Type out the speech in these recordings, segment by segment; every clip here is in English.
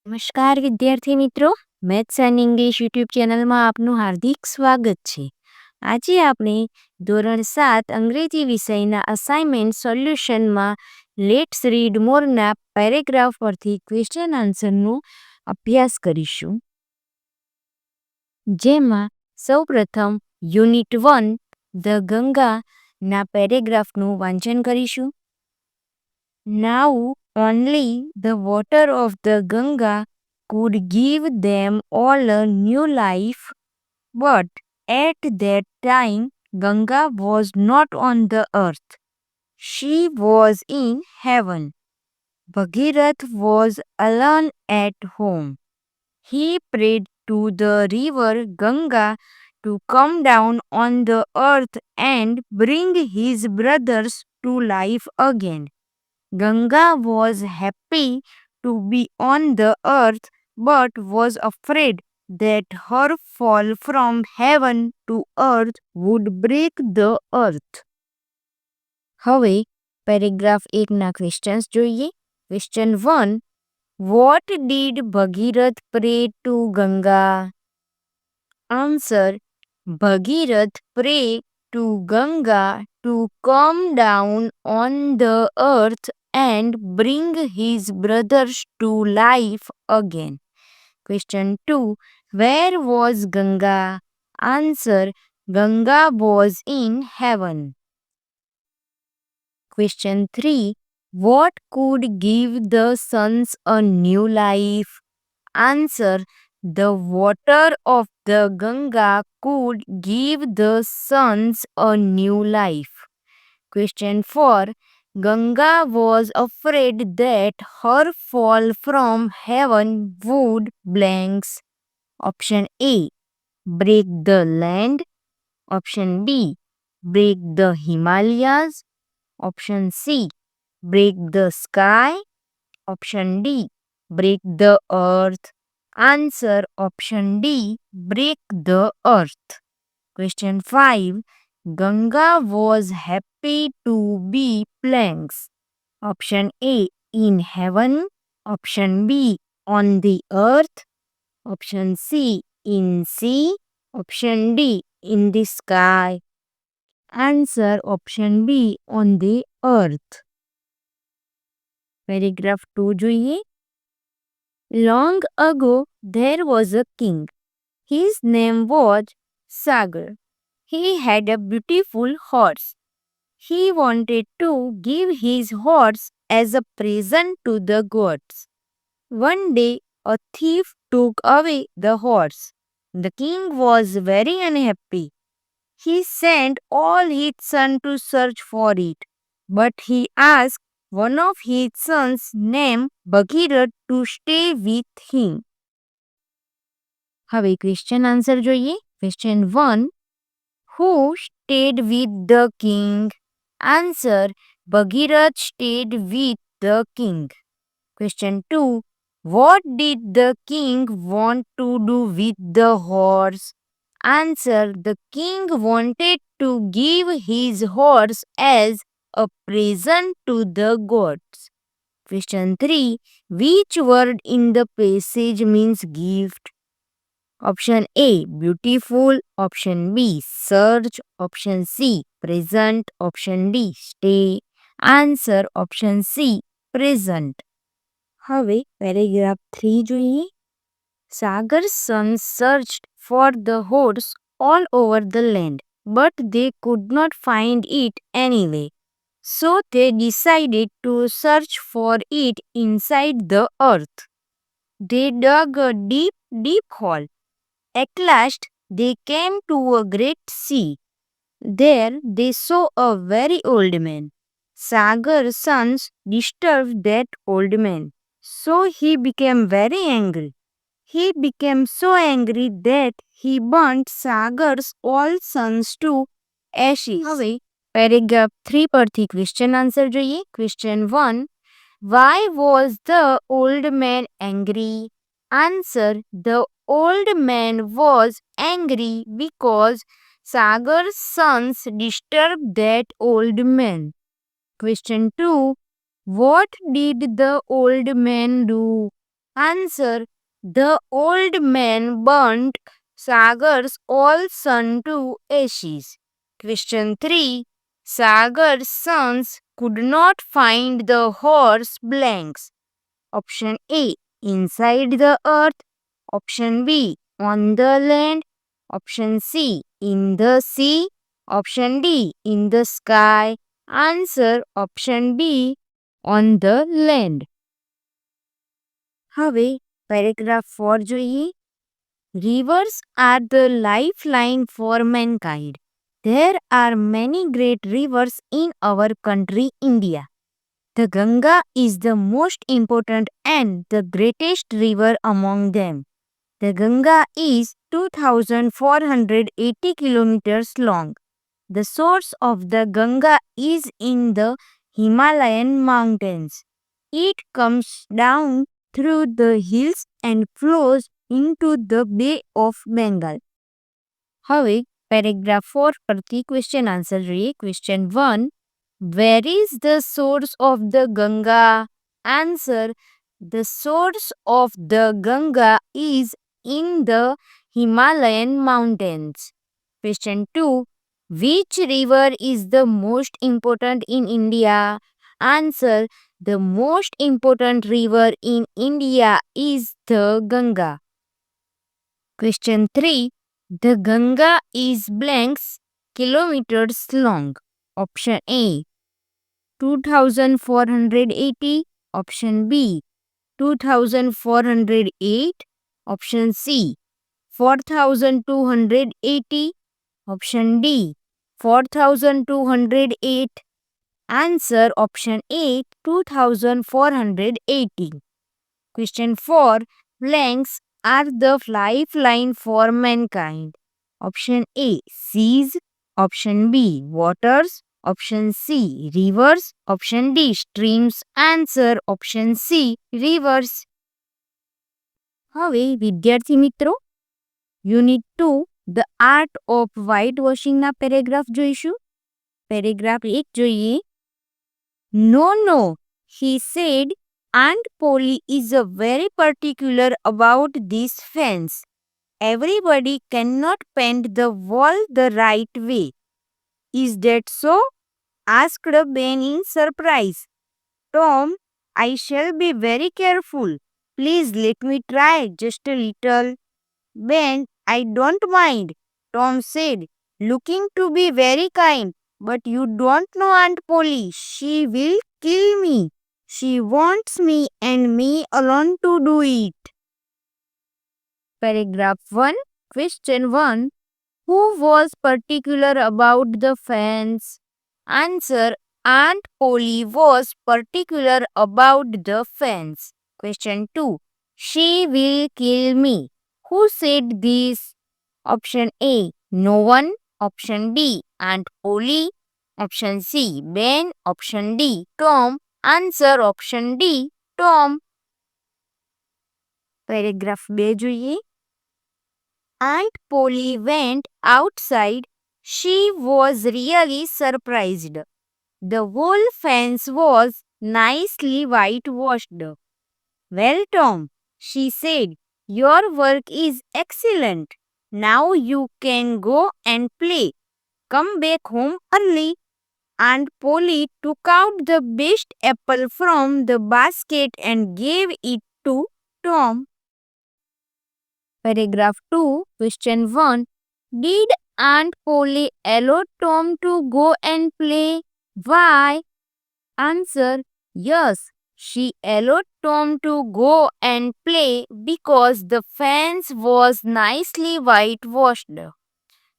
નમસ્કાર વિદ્યાર્થી મિત્રો, મેથ્સ એન્ડ ઇંગ્લિશ યુટ્યુબ ચેનલમાં આપનું હાર્દિક સ્વાગત છે. આજે આપણે ધોરણ 7 અંગ્રેજી વિષયના અસાઇનમેન્ટ સોલ્યુશનમાં લેટ્સ રીડ મોરના પેરેગ્રાફ પરથી ક્વેશ્ચન આન્સરનો અભ્યાસ કરીશું. જેમાં સૌપ્રથમ યુનિટ 1 ધ ગંગાના પેરેગ્રાફનું વાંચન કરીશું. Now only the water of the Ganga could give them all a new life, but at that time Ganga was not on the earth. She was in heaven. Bhagirath was alone at home. He prayed to the river Ganga to come down on the earth and bring his brothers to life again. Ganga was happy to be on the earth but was afraid that her fall from heaven to earth would break the earth. હવે paragraph 1ના questions જોઈએ. Question 1. What did Bhagirath pray to Ganga? Answer. Bhagirath prayed to Ganga to come down on the earth and bring his brothers to life again. Question 2. Where was Ganga? Answer. Ganga was in heaven. Question 3. What could give the sons a new life? Answer. The water of the Ganga could give the sons a new life. Question 4. Ganga was afraid that her fall from heaven would blanks. Option A. Break the land. Option B. Break the Himalayas. Option C. Break the sky. Option D. Break the earth. Answer. Option D. Break the earth. Question 5. Ganga was happy to be blanks. Option A. In heaven. Option B. On the earth. Option C. In sea. Option D. In the sky. Answer. Option B. On the earth. Paragraph 2 જોઈએ. Long ago there was a king. His name was Sagar. He had a beautiful horse. He wanted to give his horse as a present to the gods. One day, a thief took away the horse. The king was very unhappy. He sent all his sons to search for it, but he asked one of his sons named Bhagirath to stay with him. હવે question answer જોઈએ. Question 1. Who stayed with the king? Answer. Bhagirath stayed with the king. Question 2. What did the king want to do with the horse? Answer. The king wanted to give his horse as a present to the gods. Question 3. Which word in the passage means gift? Option A. Beautiful. Option B. Search. Option C. Present. Option D. Stay. Answer. Option C. Present. હવે paragraph 3 જોઈએ. Sagar's sons searched for the horse all over the land, but they could not find it anywhere. So they decided to search for it inside the earth. They dug a deep, deep hole. At last, they came to a great sea. There they saw a very old man. Sagar's sons disturbed that old man, so he became very angry. He became so angry that he burnt Sagar's all sons to ashes. હવે paragraph 3 પરથી question answer જોઈએ. Question 1. Why was the old man angry? Answer. The old man was angry because Sagar's sons disturbed that old man. Question 2. What did the old man do? Answer. The old man burnt Sagar's all son to ashes. Question 3. Sagar's sons could not find the horse blanks. Option A. Inside the earth. Option B. On the land. Option C. In the sea. Option D. In the sky. Answer option B. On the land. હવે paragraph 4 જોઈએ. Rivers are the lifeline for mankind. There are many great rivers in our country, India. The Ganga is the most important and the greatest river among them. The Ganga is 2,480 kilometers long. The source of the Ganga is in the Himalayan mountains. It comes down through the hills and flows into the Bay of Bengal. હવે paragraph 4 પરથી question answer જોઈએ. Question 1. Where is the source of the Ganga? Answer. The source of the Ganga is in the Himalayan mountains. Question 2. Which river is the most important in India? Answer. The most important river in India is the Ganga. Question 3. The Ganga is blanks kilometers long. Option A. 2,480. Option B. 2,408. Option C. 4,280. Option D. 4,208. Answer option A. 2,480. Question 4. Blanks are the lifeline for mankind. Option A. Seas. Option B. Waters. Option C. Rivers. Option D. Streams. Answer option C. Rivers. હવે વિદ્યાર્થી મિત્રો unit 2 the art of white વોશિંગના paragraph જોઈશું. Paragraph 1 જોઈએ. No, he said, Aunt Polly is very particular about this fence. Everybody cannot paint the wall the right way. Is that so? Asked Ben in surprise. Tom, I shall be very careful. Please let me try just a little. Ben, I don't mind, Tom said, looking to be very kind. But you don't know Aunt Polly. She will kill me. She wants me and me alone to do it. Paragraph 1. Question 1. Who was particular about the fence? Answer. Aunt Polly was particular about the fence. Question 2. She will kill me. Who said this? Option A. No one. Option B. Aunt Polly. Option C. Ben. Option D. Tom. Answer option D. Tom. Paragraph 2 જોઈએ. Aunt Polly went outside. She was really surprised. The whole fence was nicely whitewashed. Well, Tom, she said, your work is excellent. Now you can go and play. Come back home early. Aunt Polly took out the best apple from the basket and gave it to Tom. Paragraph 2, question 1. Did Aunt Polly allow Tom to go and play? Why? Answer. Yes, she allowed Tom to go and play because the fence was nicely whitewashed.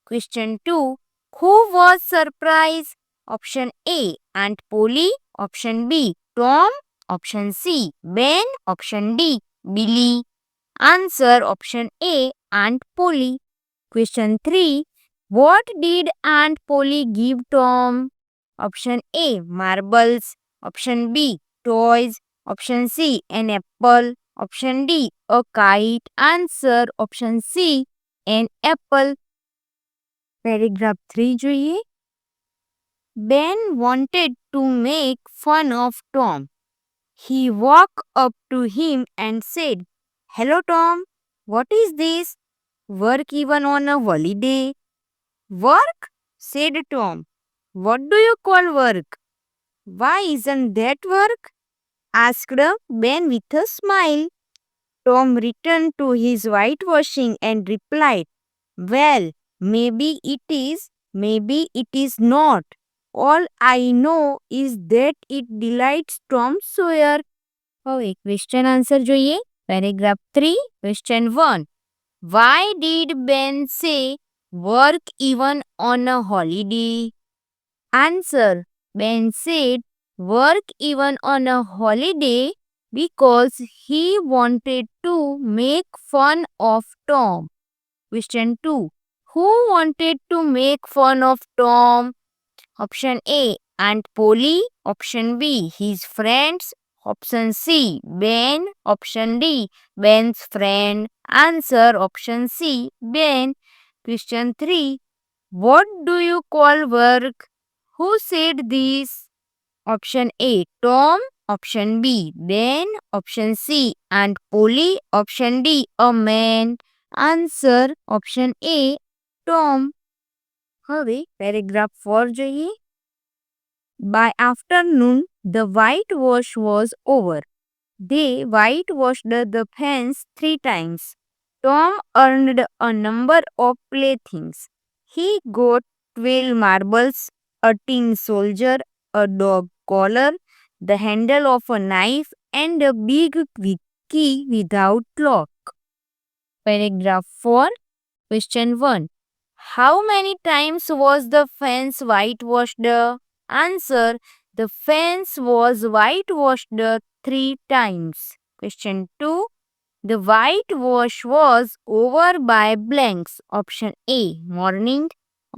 Question 2. Who was surprised? Option A. Aunt Polly. Option B. Tom. Option C. Ben. Option D. Billy. Answer option A. Aunt Polly. Question 3. What did Aunt Polly give Tom? Option A. Marbles. Option B. Toys. Option C. An apple. Option D. A kite. Answer option C. An apple. Paragraph 3 જોઈએ. Ben wanted to make fun of Tom. He walked up to him and said, "Hello, Tom. What is this? Work even on a holiday?" "Work?" said Tom. "What do you call work?" "Why isn't that work?" asked Ben with a smile. Tom returned to his whitewashing and replied, "Well, maybe it is, maybe it is not. All I know is that it delights Tom Sawyer." હવે question answer જોઈએ. Paragraph 3, question 1. Why did Ben say work even on a holiday? Answer. Ben said work even on a holiday because he wanted to make fun of Tom. Question 2. Who wanted to make fun of Tom? Option A, Aunt Polly. Option B, his friends. Option C, Ben. Option D, Ben's friend. Answer. Option C, Ben. Question 3. What do you call work? Who said this? Option A, Tom. Option B, Ben. Option C, Aunt Polly. Option D, a man. Answer. Option A, Tom. હવે paragraph 4 જોઈએ. By afternoon, the whitewash was over. They whitewashed the fence 3 times. Tom earned a number of playthings. He got 12 marbles, a tin soldier, a dog collar, the handle of a knife, and a big key without lock. Paragraph 4, question 1. How many times was the fence whitewashed? Answer. The fence was whitewashed 3 times. Question 2. The whitewash was over by blanks. Option A, morning.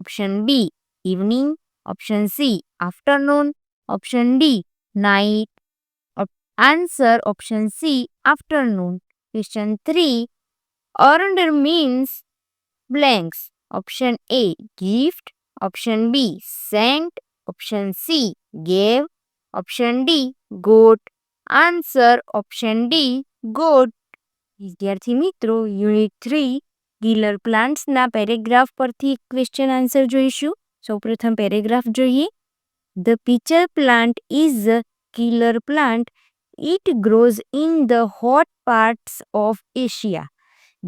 Option B, evening. Option C, afternoon. Option D, night. Answer. Option C, afternoon. Question 3. Earned means blanks. Option A, gift. Option B, sent. Option C, gave. Option D, goat. Answer. Option D, goat. વિદ્યાર્થી મિત્રો, unit 3 ગિલર પ્લાન્ટ્સના paragraph પરથી question answer જોઈશું. સૌપ્રથમ paragraph જોઈએ. The pitcher plant is a killer plant. It grows in the hot parts of Asia.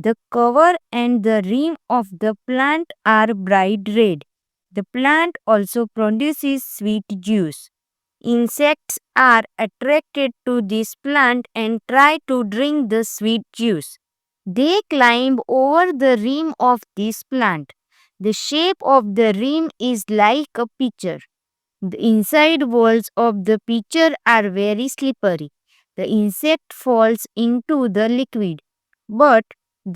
The cover and the rim of the plant are bright red. The plant also produces sweet juice. Insects are attracted to this plant and try to drink the sweet juice. They climb over the rim of this plant. The shape of the rim is like a pitcher. The inside walls of the pitcher are very slippery. The insect falls into the liquid, but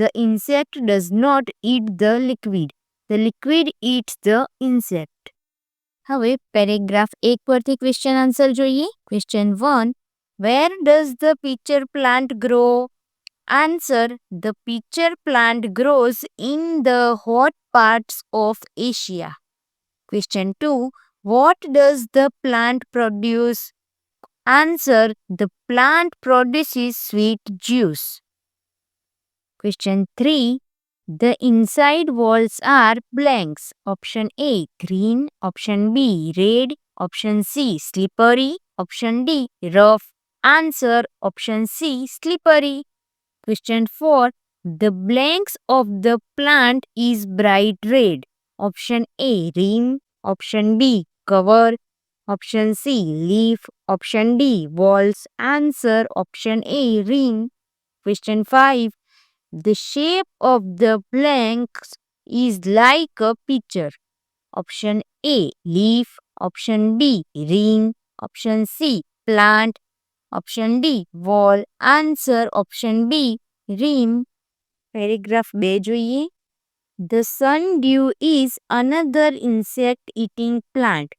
the insect does not eat the liquid. The liquid eats the insect. હવે paragraph 1 પરથી question answer જોઈએ. Question 1. Where does the pitcher plant grow? Answer. The pitcher plant grows in the hot parts of Asia. Question 2. What does the plant produce? Answer. The plant produces sweet juice. Question 3. The inside walls are blanks. Option A, green. Option B, red. Option C, slippery. Option D, rough. Answer. Option C, slippery. Question 4. The blanks of the plant is bright red. Option A, rim. Option B, cover. Option C, leaf. Option D, walls. Answer. Option A, rim. Question 5. The shape of the blanks is like a pitcher. Option A, leaf. Option B, ring. Option C, plant. Option D, wall. Answer. Option B, rim. Paragraph 2 જોઈએ. The sundew is another insect-eating plant.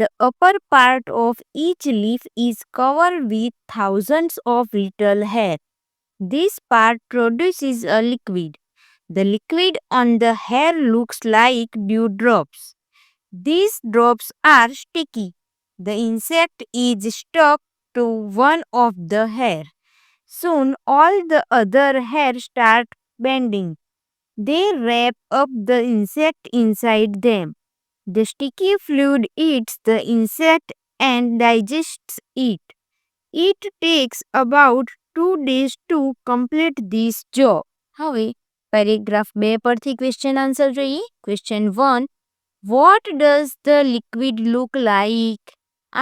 The upper part of each leaf is covered with thousands of little hairs. This part produces a liquid. The liquid on the hair looks like dewdrops. These drops are sticky. The insect is stuck to one of the hair. Soon all the other hair start bending. They wrap up the insect inside them. The sticky fluid eats the insect and digests it. It takes about 2 days to complete this job. હવે paragraph 2 પરથી question answer જોઈએ. Question 1. What does the liquid look like?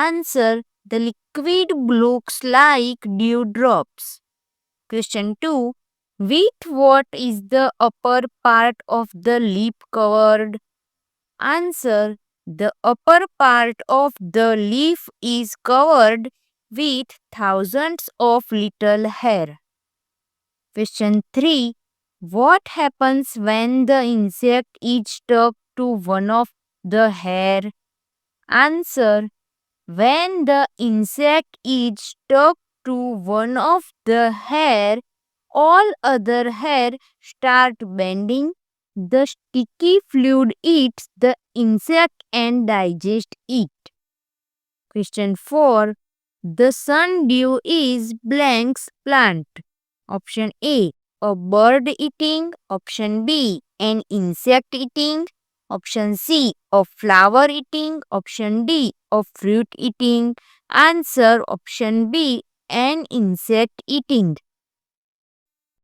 Answer. The liquid looks like dewdrops. Question 2. With what is the upper part of the leaf covered? Answer. The upper part of the leaf is covered with thousands of little hair. Question 3. What happens when the insect is stuck to one of the hair? Answer. When the insect is stuck to one of the hair, all other hair start bending. The sticky fluid eats the insect and digests it. Question 4. The sundew is blank's plant. Option A. A bird eating. Option B. An insect eating. Option C. A flower eating. Option D. A fruit eating. Answer. Option B. An insect eating.